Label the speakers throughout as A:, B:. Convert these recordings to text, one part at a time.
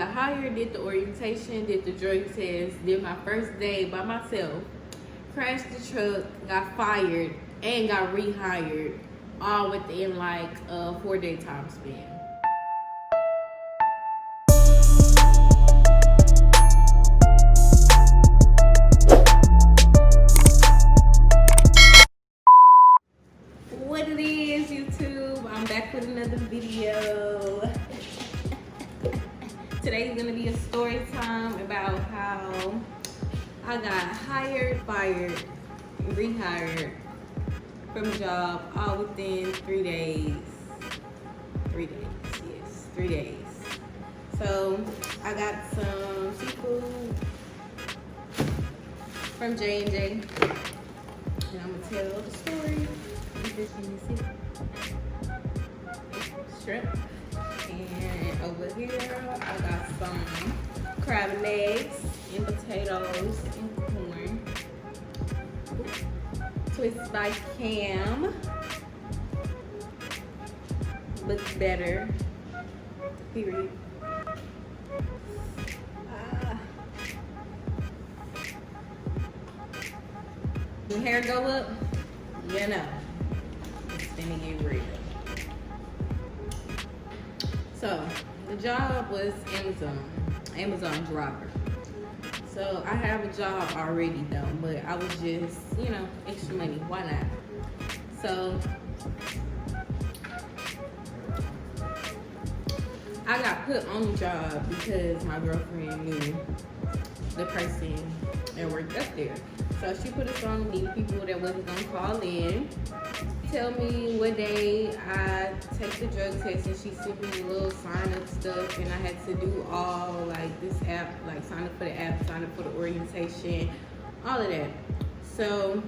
A: I hired, did the orientation, did the drug test, did my first day by myself, crashed the truck, got fired, and got rehired, all within like a 4-day time span. What it is, YouTube? I'm back with another video. Today's gonna be a story time about how I got hired, fired, rehired from a job all within 3 days. 3 days, yes, 3 days. So I got some seafood from J&J, and I'm gonna tell the story. You can see shrimp. And over here, I got some crab legs and potatoes and corn. Twist by Cam. Looks better. Period. The hair go up? You know. It's gonna get real. So the job was Amazon driver. So I have a job already though, but I was just, extra money, why not? So I got put on the job because my girlfriend knew the person that worked up there. So she put us on to meet people that wasn't gonna call in, tell me what day I take the drug test, and she sent me a little sign up stuff, and I had to do all like this app, like sign up for the app, sign up for the orientation, all of that. So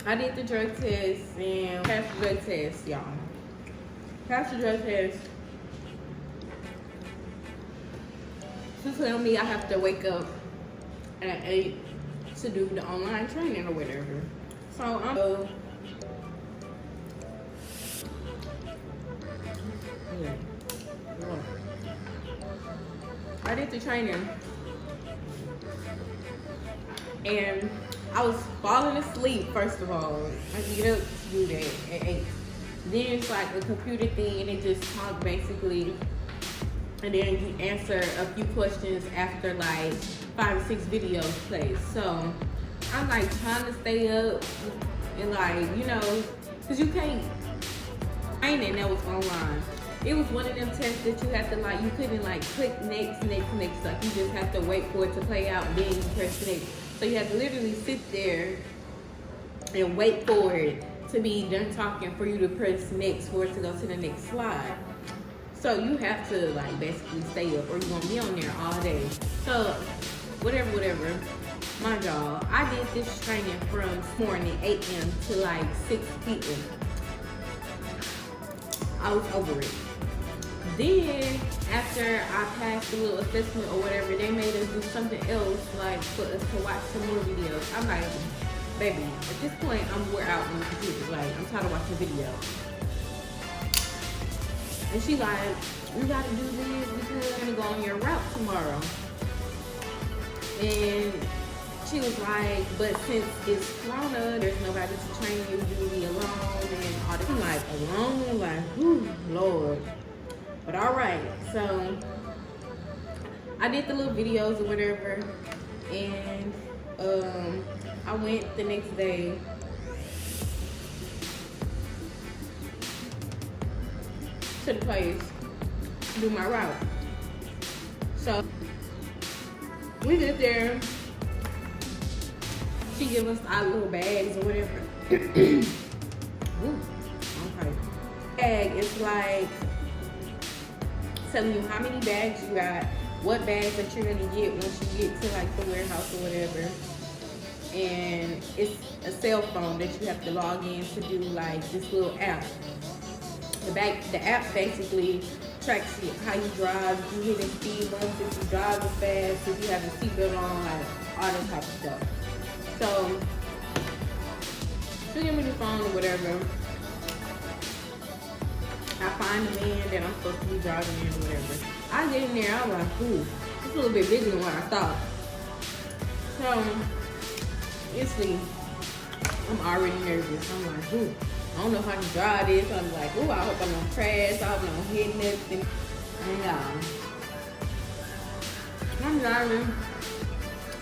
A: I did the drug test and passed the drug test, y'all. Passed the drug test. She told me I have to wake up at 8 to do the online training or whatever. So I did the training and I was falling asleep. First of all, I get up to do that at 8. Then it's like a computer thing and it just talk basically, and then you answer a few questions after like 5 or 6 videos play. So I'm like trying to stay up and like, cause you can't training that was online. It was one of them tests that you had to like, you couldn't like click next. Like you just have to wait for it to play out and then you press next. So you have to literally sit there and wait for it to be done talking for you to press next for it to go to the next slide. So you have to like basically stay up or you're gonna be on there all day. So whatever. My job, I did this training from morning 8 a.m. to like 6 p.m. I was over it. Then after I passed the little assessment or whatever, they made us do something else, like for us to watch some more videos. I'm like, baby, at this point I'm wore out on the computer. Like, I'm tired of watching videos. And she like, you gotta do this because you're gonna go on your route tomorrow. And she was like, but since it's Corona, there's nobody to train you, you'll be alone and all that. I'm like, alone? Like, whew, Lord. But all right, so I did the little videos or whatever, and I went the next day to the place to do my route. So we get there, she give us our little bags or whatever. Ooh, okay. Bag is like telling you how many bags you got, what bags that you're gonna get once you get to like the warehouse or whatever. And it's a cell phone that you have to log in to do like this little app. The app basically tracks how you drive, if you hitting speed bumps, if you drive fast, if you have a seatbelt on, like all that type of stuff. So she gave me the phone or whatever. I find the man that I'm supposed to be driving in or whatever. I get in there, I was like, ooh, it's a little bit bigger than what I thought. So, instantly, I'm already nervous. I'm like, ooh, I don't know how to drive this. I'm like, ooh, I hope I don't crash. I hope I don't hit nothing. And I'm driving.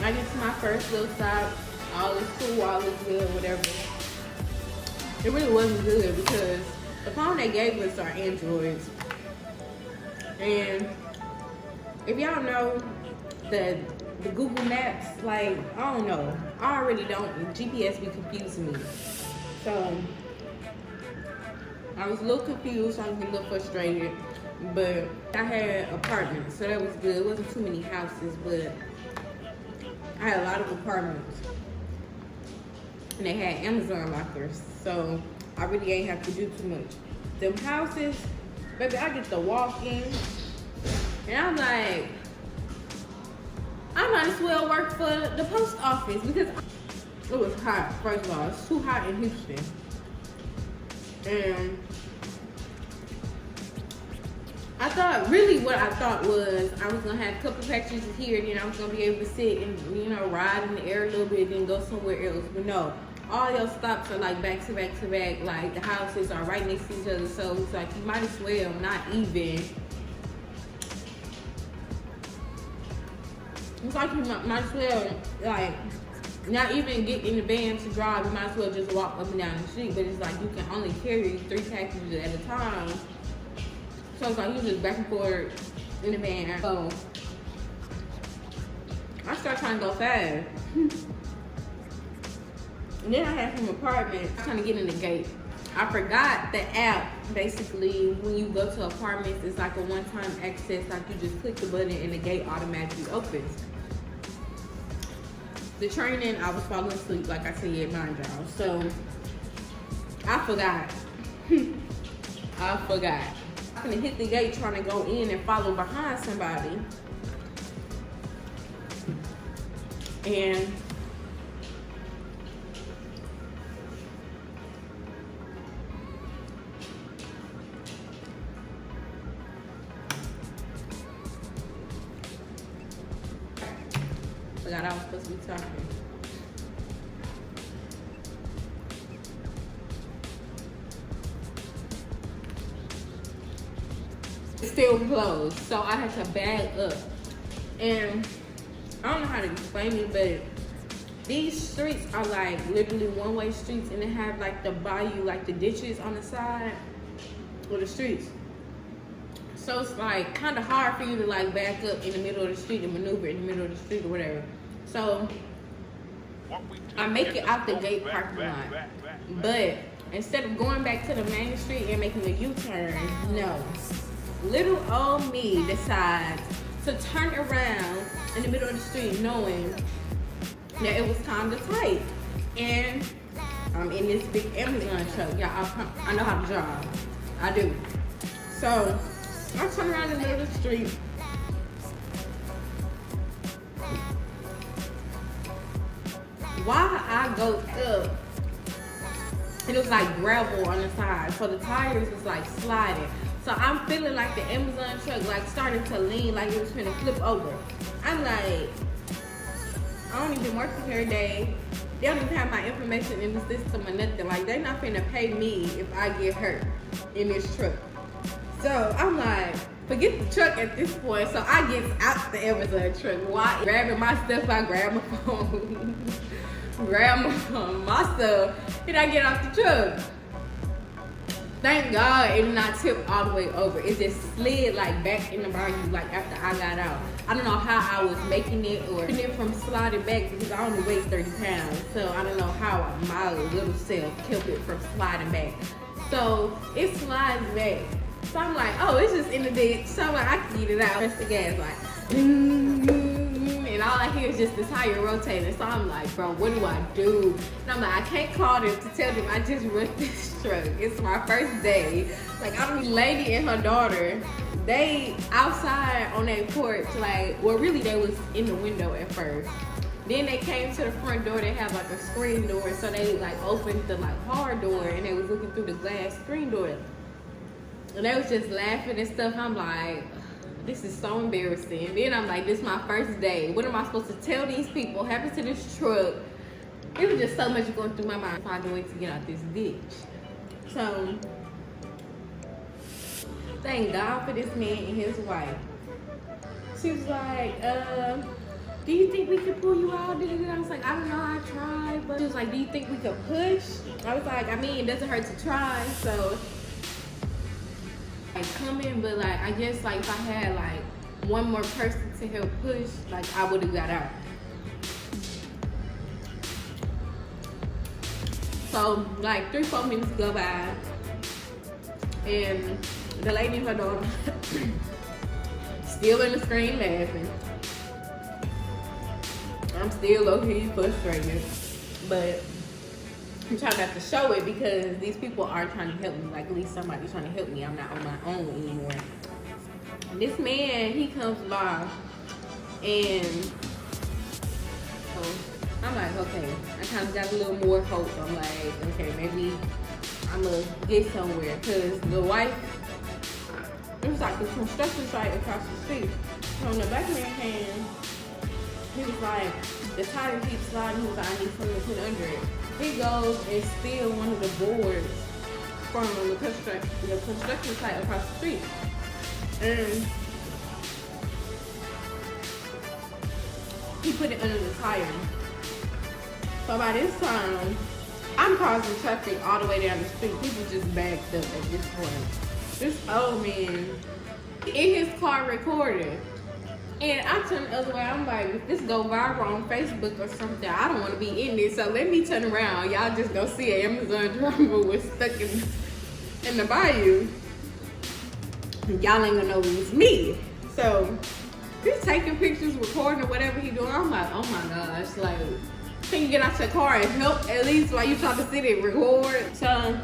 A: I get to my first little stop. All is cool, all is good, whatever. It really wasn't good because the phone they gave us are Androids. And if y'all know the Google Maps, like, I don't know. I already don't. GPS be confusing me. So, I was a little confused. I was a little frustrated. But I had apartments, so that was good. It wasn't too many houses, but I had a lot of apartments. And they had Amazon lockers, so I really ain't have to do too much. Them houses, baby, I get to walk in, and I'm like, I might as well work for the post office because it was hot. First of all, it's too hot in Houston, and I thought, really what I thought was I was gonna have a couple packages here, and then I was gonna be able to sit and, you know, ride in the air a little bit, then go somewhere else. But no, all your stops are like back to back to back. Like the houses are right next to each other, so it's like you might as well not even. It's like you might as well like not even get in the van to drive. You might as well just walk up and down the street. But it's like you can only carry 3 packages at a time. So it's like you just back and forth in the van. So I started trying to go fast. And then I had some apartments trying to get in the gate. I forgot the app. Basically, when you go to apartments, it's like a one-time access. Like you just click the button and the gate automatically opens. The training, I was falling asleep, like I said, mind y'all. So I forgot. I forgot. I'm gonna hit the gate trying to go in and follow behind somebody. And forgot I was supposed to be talking. It's still closed, so I had to bag up. And I don't know how to explain it, but these streets are like literally one-way streets, and they have like the bayou, like the ditches on the side of the streets. So it's like kind of hard for you to like back up in the middle of the street and maneuver in the middle of the street or whatever. So I make it out the gate parking lot, but instead of going back to the main street and making a U-turn, no. Little old me decides to turn around in the middle of the street knowing that it was time to type. And I'm in this big Amazon truck. Y'all, I know how to drive. I do. So I turn around in the middle of the street. While I go up, it was like gravel on the side, so the tires was like sliding. So I'm feeling like the Amazon truck like starting to lean, like it was finna flip over. I'm like, I don't even work for her day. They don't even have my information in the system or nothing. Like they're not finna pay me if I get hurt in this truck. So I'm like, forget the truck at this point. So I get out the Amazon truck. While grabbing my stuff, I grab my phone, grab my stuff, and I get off the truck. Thank God it did not tip all the way over. It just slid like back in the bayou like after I got out. I don't know how I was making it or keeping it from sliding back because I only weigh 30 pounds. So I don't know how my little self kept it from sliding back. So it slides back. So I'm like, oh, it's just in the ditch. So I'm like, I can get it out. Press the gas like, and all I hear is just the tire rotating. So I'm like, bro, what do I do? And I'm like, I can't call them to tell them I just wrecked this truck. It's my first day. Like, I'm a lady and her daughter. They outside on their porch, like, well, really they was in the window at first. Then they came to the front door. They have like a screen door, so they like opened the like hard door, and they was looking through the glass screen door. And they was just laughing and stuff. I'm like, this is so embarrassing. Then I'm like, this is my first day. What am I supposed to tell these people happened to this truck? It was just so much going through my mind, finding a way to get out this ditch. So, thank God for this man and his wife. She was like, do you think we could pull you out? I was like, I don't know, I tried. But she was like, do you think we could push? I was like, I mean, it doesn't hurt to try. So, like, coming, but like, I guess like if I had like one more person to help push, like I would have got out. So like 3-4 minutes go by, and the lady and her daughter still in the screen laughing. I'm still low-key frustrated, but I'm trying not to show it because these people are trying to help me. Like, at least somebody's trying to help me. I'm not on my own anymore. This man, he comes by, and so I'm like, okay. I kind of got a little more hope. I'm like, okay, maybe I'm going to get somewhere. Because the wife, it was like a construction site across the street. So on the back of my hand, he was like, the tire keeps sliding. He was like, I need something to put under it. He goes and steals one of the boards from the construction site across the street. And he put it under the tire. So by this time, I'm causing traffic all the way down the street. People just backed up at this point. This old man in his car recording. And I turned the other way. I'm like, if this go viral on Facebook or something, I don't want to be in this. So let me turn around. Y'all just go see an Amazon driver was stuck in the bayou. Y'all ain't gonna know it was me. So he's taking pictures, recording, or whatever he doing. I'm like, oh my gosh, like, can you get out your car and help at least while you trying to sit and record? So,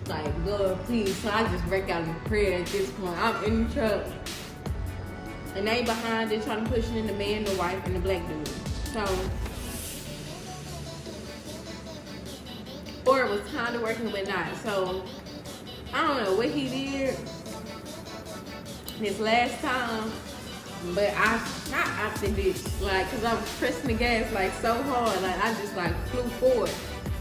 A: like, Lord, please. So I just break out in prayer at this point. I'm in the truck. And they behind it trying to push in the man, the wife, and the black dude. So, or it was kind of working but not. So, I don't know what he did his last time, but I shot out the ditch, like, cause I was pressing the gas like so hard, like I just like flew forward.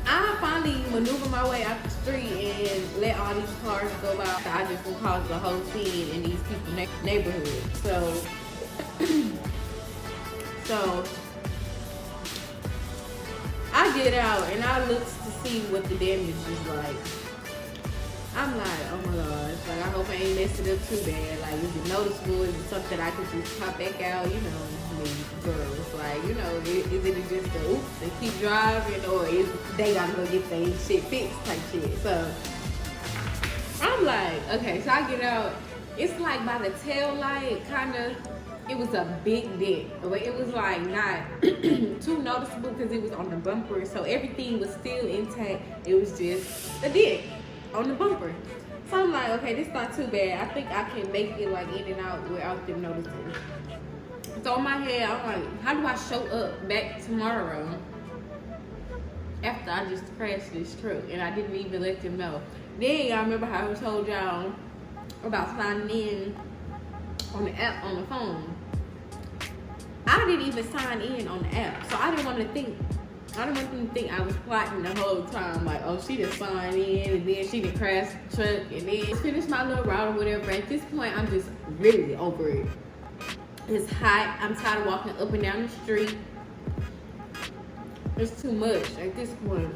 A: I finally maneuvered my way out the street and let all these cars go by. I just caused the whole scene in these people's neighborhood. So I get out and I look to see what the damage is like. I'm like, oh my gosh, like I hope I ain't messed it up too bad. Like, is it noticeable? Is it something I could just pop back out? You know, me girls, like, you know, is it just a oops and keep driving, or is they gotta go get their shit fixed type shit? So I'm like, okay, so I get out. It's like by the tail light, kind of. It was a big dent, but it was like not too noticeable because it was on the bumper, so everything was still intact. It was just a dent on the bumper. So I'm like, okay, this not too bad. I think I can make it like in and out without them noticing. So in my head, I'm like, how do I show up back tomorrow after I just crashed this truck and I didn't even let them know? Then I remember how I told y'all about signing in on the app on the phone. I didn't even sign in on the app, so I didn't want them to think I was plotting the whole time, like, oh, she just signed in and then she done crashed the truck and then finished my little route or whatever. At this point, I'm just really over it. It's hot. I'm tired of walking up and down the street. It's too much at this point.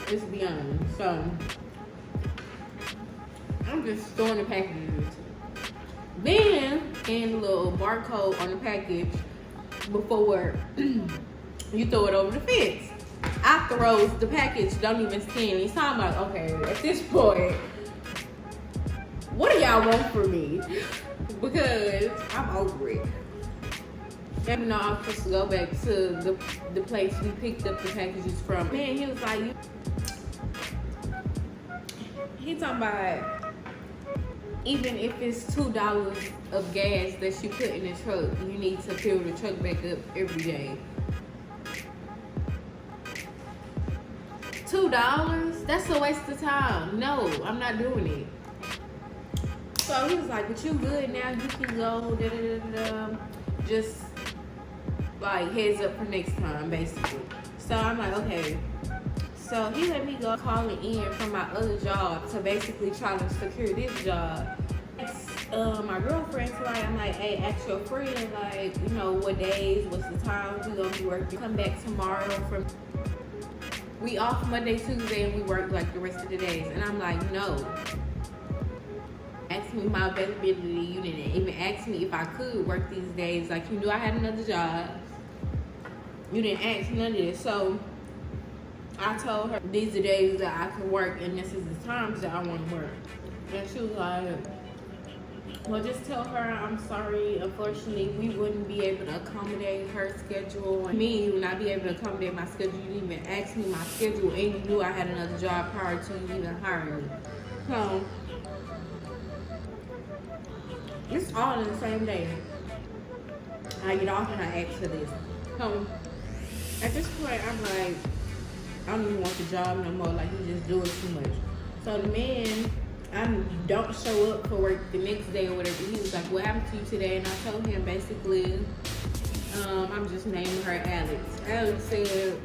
A: Let's be honest. So I'm just throwing the packages. Then, and a little barcode on the package before you throw it over the fence. I throws the package, don't even scan it. So I'm like, okay, at this point, what do y'all want from me? Because I'm over it. Even though I'm supposed to go back to the place we picked up the packages from. Man, he was like, he talking about, even if it's $2 of gas that you put in the truck, you need to fill the truck back up every day. $2? That's a waste of time. No, I'm not doing it. So he was like, but you good now, you can go, da da da da. Just like heads up for next time, basically. So I'm like, okay. So he let me go calling in from my other job to basically try to secure this job. My girlfriend's like, I'm like, hey, ask your friend, like, you know, what days, what's the times we gonna be working. Come back tomorrow from, we off Monday, Tuesday, and we work like the rest of the days. And I'm like, no. Ask me my availability. You didn't even ask me if I could work these days. Like, you knew I had another job. You didn't ask none of this. So I told her these are days that I can work and this is the times that I want to work. And she was like, well, just tell her I'm sorry. Unfortunately, we wouldn't be able to accommodate her schedule. And me would not be able to accommodate my schedule. You didn't even ask me my schedule, and you knew I had another job prior to you even hiring me. So it's all in the same day. I get off and I ask for this. So at this point, I'm like, I don't even want the job no more. Like, you just doing too much. So the man, I don't show up for work the next day or whatever. He was like, what happened to you today? And I told him basically, I'm just naming her Alex. Alex said,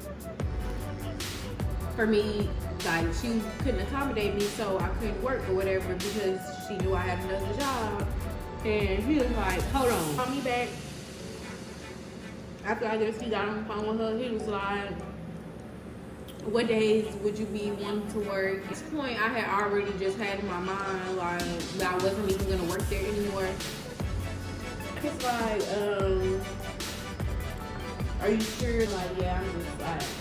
A: for me, like, she couldn't accommodate me, so I couldn't work or whatever because she knew I had another job. And he was like, hold on, call me back. After I just got on the phone with her, he was like, what days would you be wanting to work? At this point, I had already just had in my mind, like, that I wasn't even gonna work there anymore. It's like, are you sure? Like, yeah, I'm just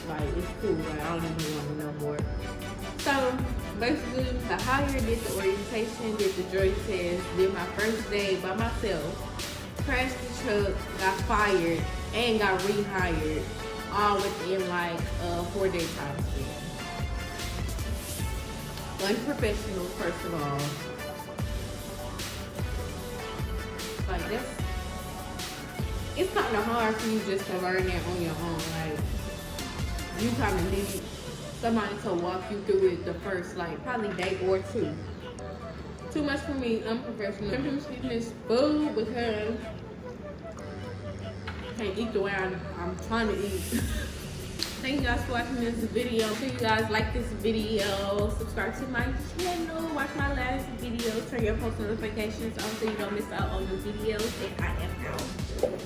A: like, it's cool. Like, I don't even want to know more. So, basically, the hire did the orientation, did the drug test, did my first day by myself, crashed the truck, got fired, and got rehired, all within like a 4-day time span. Unprofessional, first of all. Like, it's kind of hard for you just to learn that on your own. Like, you kind of need somebody to walk you through it the first, like, probably day or two. Too much for me, unprofessional. I'm just eating this food because I can't eat the way I'm trying to eat. Thank you guys for watching this video. Please, you guys, like this video, subscribe to my channel, watch my last video, turn your post notifications on so you don't miss out on the videos, and I am out.